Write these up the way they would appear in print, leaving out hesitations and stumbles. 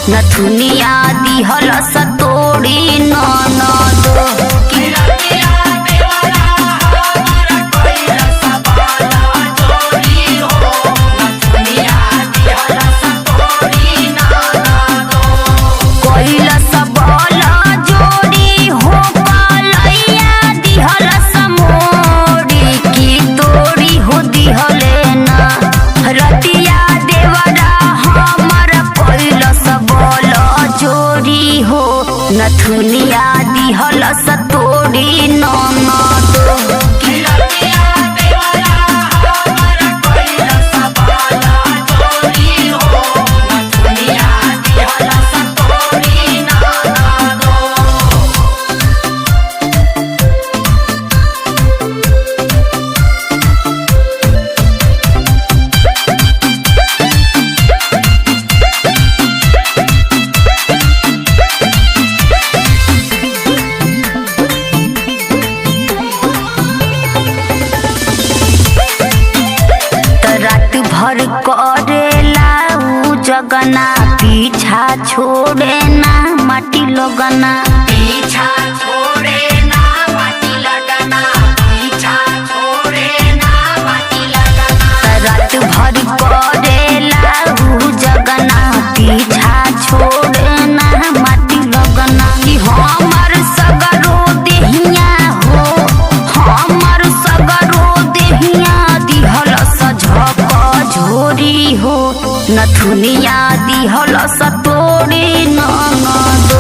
नथुनिया दिहल सतोड़ी ननद नथुनिया दिहल सतोड़ी ननद भर करेला उ जगना पीछा छोड़े ना माटी लगना पीछा छोड़े ना माटी लगना पीछा छोड़े ना माटी लगना रात भर करेला उ जगना पीछा छोड़े ना माटी लगना कि हमर सगरो देहिया हो हमर सगरो देहिया दिहल सझक झोरी हो नथुनिया दिहल सतोड़ी ननद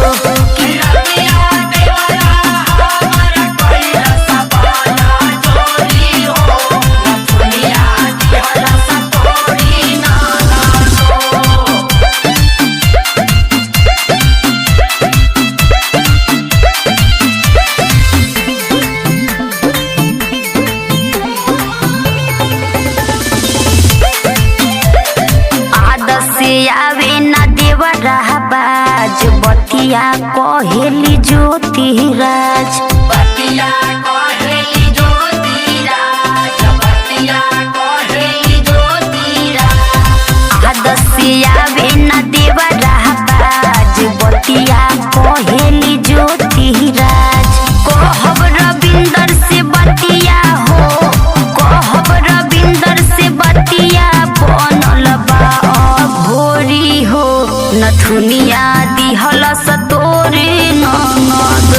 आवे ना देवरा बाज बतिया कहेली ज्योतिराज बतिया कहेली ज्योतिराज बतिया कहेली ज्योतिराज आदसी आवे ना देवरा बाज बतिया कहेली ज्योतिराज कहब रविंदर से बतिया हो कहब रविंदर से बतिया बनल बा नथुनिया दिहल सतोड़ी ननद।